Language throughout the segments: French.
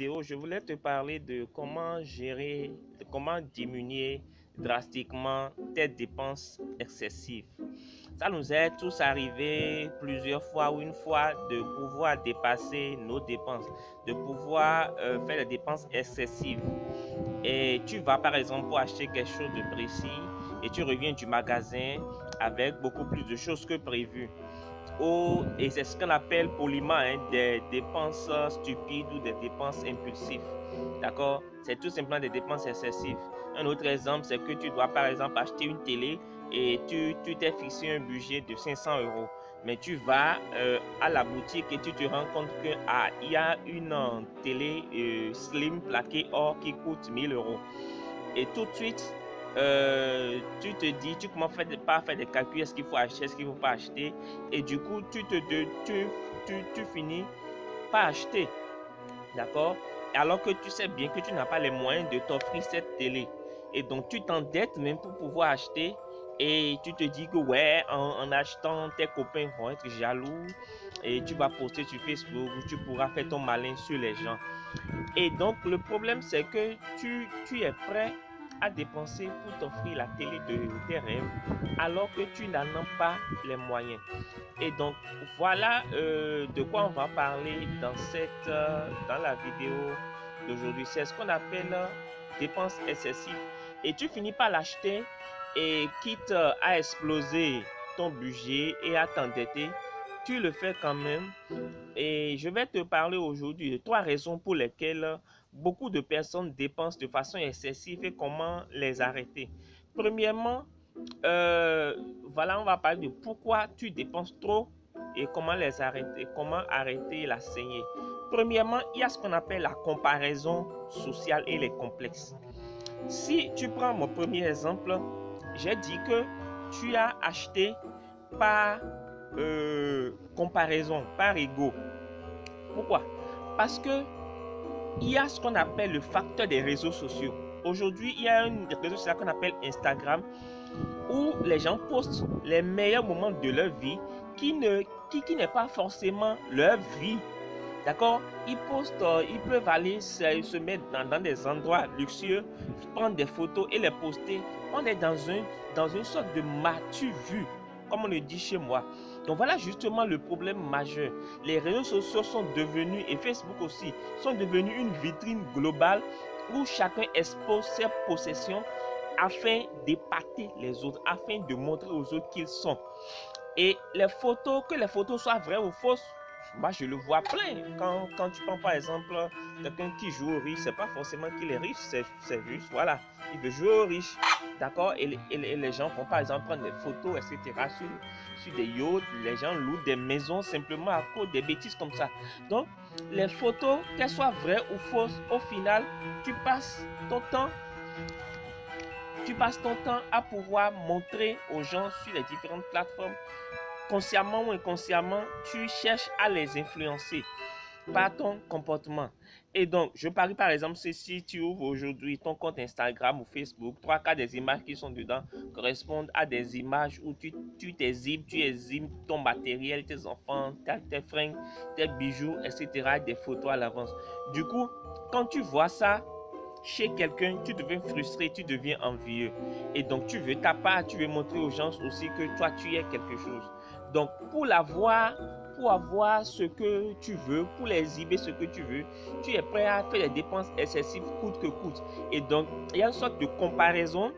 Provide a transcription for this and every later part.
vidéo, je voulais te parler de comment gérer, de comment diminuer drastiquement tes dépenses excessives. Ça nous est tous arrivé plusieurs fois ou une fois de pouvoir dépasser nos dépenses, de pouvoir faire des dépenses excessives. Et tu vas par exemple pour acheter quelque chose de précis et tu reviens du magasin avec beaucoup plus de choses que prévu. Et c'est ce qu'on appelle poliment des dépenses stupides ou des dépenses impulsives. D'accord? C'est tout simplement des dépenses excessives. Un autre exemple, c'est que tu dois par exemple acheter une télé et tu t'es fixé un budget de 500 €. Mais tu vas à la boutique et tu te rends compte que il y a une télé slim plaquée or qui coûte 1000 €. Et tout de suite, tu te dis, tu commences par faire des calculs, est-ce qu'il faut acheter, est-ce qu'il ne faut pas acheter. Et du coup, tu finis par acheter. D'accord? Alors que tu sais bien que tu n'as pas les moyens de t'offrir cette télé. Et donc, tu t'endettes même pour pouvoir acheter. Et tu te dis que ouais, en achetant, tes copains vont être jaloux. Et tu vas poster sur Facebook, tu pourras faire ton malin sur les gens. Et donc, le problème, c'est que tu es prêt à dépenser pour t'offrir la télé de tes rêves alors que tu n'en as pas les moyens. Et donc, voilà de quoi on va parler dans la vidéo d'aujourd'hui. C'est ce qu'on appelle dépenses excessives. Et tu finis par l'acheter et quitte à exploser ton budget et à t'endetter, tu le fais quand même. Et je vais te parler aujourd'hui de 3 raisons pour lesquelles beaucoup de personnes dépensent de façon excessive et comment les arrêter. Premièrement, voilà, on va parler de pourquoi tu dépenses trop et comment les arrêter, comment arrêter la saignée. Premièrement, il y a ce qu'on appelle la comparaison sociale et les complexes. Si tu prends mon premier exemple, j'ai dit que tu as acheté par comparaison, par ego. Pourquoi? Parce que il y a ce qu'on appelle le facteur des réseaux sociaux. Aujourd'hui, il y a un réseau social qu'on appelle Instagram où les gens postent les meilleurs moments de leur vie qui n'est pas forcément leur vie. D'accord? Ils postent, ils peuvent aller se mettre dans des endroits luxueux, prendre des photos et les poster. On est dans une sorte de matu-vu, comme on le dit chez moi. Donc voilà justement le problème majeur. Les réseaux sociaux sont devenus, et Facebook aussi, sont devenus une vitrine globale où chacun expose ses possessions afin d'épater les autres, afin de montrer aux autres qu'ils sont. Et les photos, que les photos soient vraies ou fausses, moi je le vois plein. Quand tu prends par exemple quelqu'un qui joue au riche, c'est pas forcément qu'il est riche, c'est juste, voilà, il veut jouer au riche. D'accord? Et les gens vont par exemple prendre des photos, etc. sur des yachts, les gens louent des maisons simplement à cause des bêtises comme ça. Donc, les photos, qu'elles soient vraies ou fausses, au final, tu passes ton temps à pouvoir montrer aux gens sur les différentes plateformes. Consciemment ou inconsciemment, tu cherches à les influencer par ton comportement. Et donc, je parie par exemple, si tu ouvres aujourd'hui ton compte Instagram ou Facebook, 3 quarts des images qui sont dedans correspondent à des images où tu exhibes ton matériel, tes enfants, tes fringues, tes bijoux, etc., des photos à l'avance. Du coup, quand tu vois ça chez quelqu'un, tu deviens frustré, tu deviens envieux. Et donc, tu veux ta part, tu veux montrer aux gens aussi que toi, tu es quelque chose. Donc, pour avoir ce que tu veux, pour exhiber ce que tu veux, tu es prêt à faire des dépenses excessives coûte que coûte. Et donc, il y a une sorte de comparaison.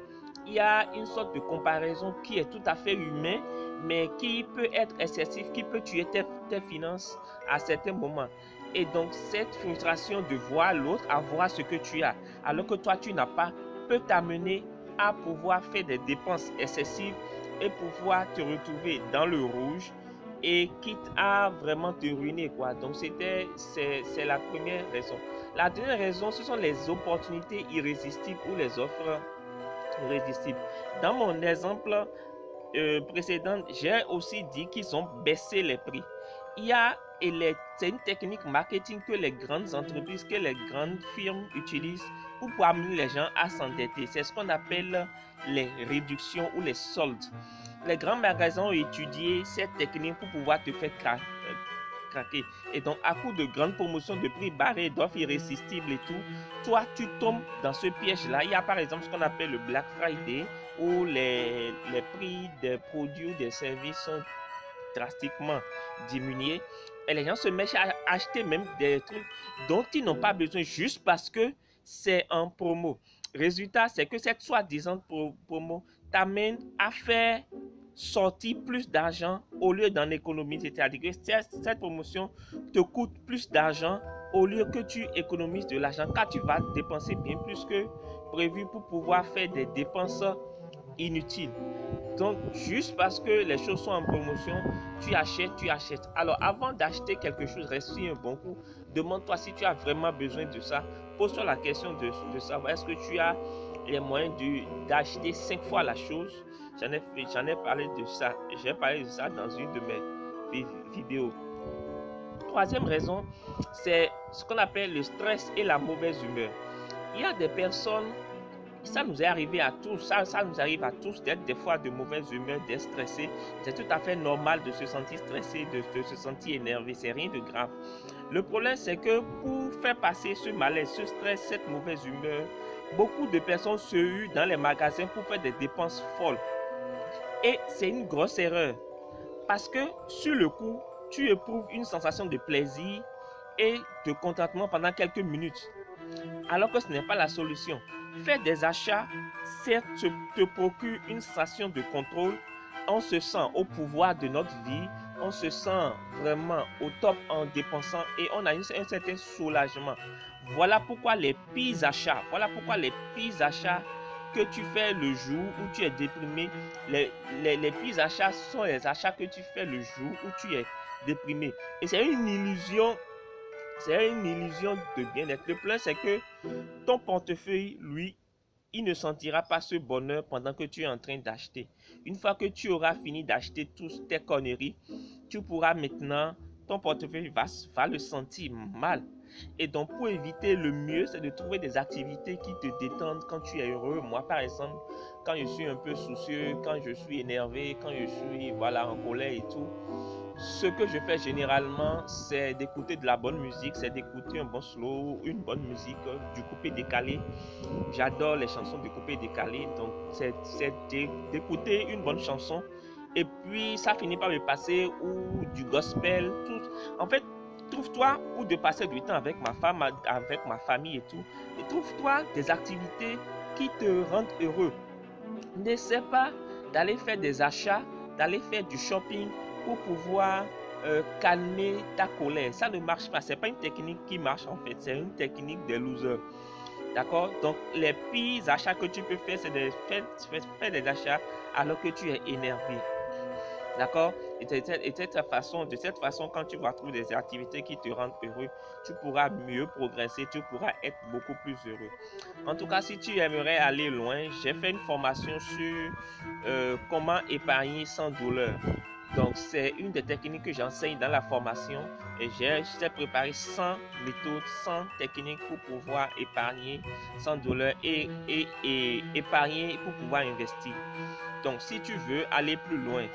Il y a une sorte de comparaison qui est tout à fait humaine, mais qui peut être excessive, qui peut tuer tes finances à certains moments. Et donc, cette frustration de voir l'autre avoir ce que tu as, alors que toi, tu n'as pas, peut t'amener à pouvoir faire des dépenses excessives et pouvoir te retrouver dans le rouge et quitte à vraiment te ruiner, quoi. Donc, c'est la première raison. La deuxième raison, ce sont les opportunités irrésistibles ou les offres irrésistibles. Dans mon exemple précédent, j'ai aussi dit qu'ils ont baissé les prix. C'est une technique marketing que les grandes entreprises, que les grandes firmes utilisent pour pouvoir amener les gens à s'endetter. C'est ce qu'on appelle les réductions ou les soldes. Les grands magasins ont étudié cette technique pour pouvoir te faire craquer. Et donc, à coup de grandes promotions, de prix barrés, d'offres irrésistibles et tout, toi, tu tombes dans ce piège-là. Il y a par exemple ce qu'on appelle le Black Friday, où les prix des produits ou des services sont drastiquement diminués. Et les gens se mettent à acheter même des trucs dont ils n'ont pas besoin juste parce que c'est en promo. Résultat, c'est que cette soi-disant promo t'amène à faire sortir plus d'argent au lieu d'en économiser. C'est-à-dire que cette promotion te coûte plus d'argent au lieu que tu économises de l'argent, car tu vas dépenser bien plus que prévu pour pouvoir faire des dépenses inutiles. Donc, juste parce que les choses sont en promotion, tu achètes, tu achètes. Alors, avant d'acheter quelque chose, respire un bon coup. Demande-toi si tu as vraiment besoin de ça. Pose-toi la question de savoir est-ce que tu as les moyens d'acheter 5 fois la chose. J'en ai parlé de ça. J'ai parlé de ça dans une de mes vidéos. Troisième raison, c'est ce qu'on appelle le stress et la mauvaise humeur. Il y a des personnes, ça nous est arrivé à tous, ça nous arrive à tous d'être des fois de mauvaise humeur, d'être stressé. C'est tout à fait normal de se sentir stressé, de se sentir énervé, c'est rien de grave. Le problème, c'est que pour faire passer ce malaise, ce stress, cette mauvaise humeur, beaucoup de personnes se huent dans les magasins pour faire des dépenses folles. Et c'est une grosse erreur. Parce que sur le coup, tu éprouves une sensation de plaisir et de contentement pendant quelques minutes. Alors que ce n'est pas la solution. Faire des achats, certes, te procure une sensation de contrôle. On se sent au pouvoir de notre vie. On se sent vraiment au top en dépensant et on a un certain soulagement. Voilà pourquoi les pires achats, que tu fais le jour où tu es déprimé, les pires achats sont les achats que tu fais le jour où tu es déprimé. Et c'est une illusion de bien-être. Le problème, c'est que ton portefeuille, lui, il ne sentira pas ce bonheur pendant que tu es en train d'acheter. Une fois que tu auras fini d'acheter toutes tes conneries, tu pourras maintenant, ton portefeuille va le sentir mal. Et donc, pour éviter, le mieux, c'est de trouver des activités qui te détendent quand tu es heureux. Moi, par exemple, quand je suis un peu soucieux, quand je suis énervé, quand je suis en colère et tout, ce que je fais généralement, c'est d'écouter de la bonne musique, c'est d'écouter un bon slow, une bonne musique, du coupé décalé. J'adore les chansons de coupé décalé, donc c'est d'écouter une bonne chanson. Et puis, ça finit par me passer ou du gospel. Tout. En fait, trouve-toi ou de passer du temps avec ma femme, avec ma famille et tout. Et trouve-toi des activités qui te rendent heureux. N'essaie pas d'aller faire des achats, d'aller faire du shopping pour pouvoir calmer ta colère. Ça ne marche pas. Ce n'est pas une technique qui marche en fait. C'est une technique des losers. D'accord? Donc, les pires achats que tu peux faire, c'est de faire des achats alors que tu es énervé. D'accord? Et de cette façon, quand tu vas trouver des activités qui te rendent heureux, tu pourras mieux progresser, tu pourras être beaucoup plus heureux. En tout cas, si tu aimerais aller loin, j'ai fait une formation sur comment épargner sans douleur. Donc, c'est une des techniques que j'enseigne dans la formation et j'ai préparé 100 méthodes, 100 techniques pour pouvoir épargner sans douleur et épargner pour pouvoir investir. Donc, si tu veux aller plus loin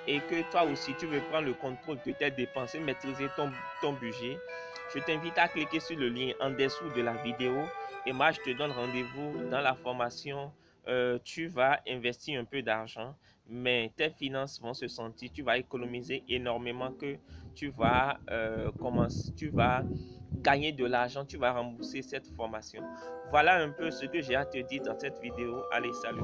et que toi aussi tu veux prendre le contrôle de tes dépenses et maîtriser ton budget, je t'invite à cliquer sur le lien en dessous de la vidéo et moi je te donne rendez-vous dans la formation. Tu vas investir un peu d'argent, mais tes finances vont se sentir, tu vas économiser énormément, que tu vas gagner de l'argent, tu vas rembourser cette formation. Voilà un peu ce que j'ai à te dire dans cette vidéo. Allez, salut!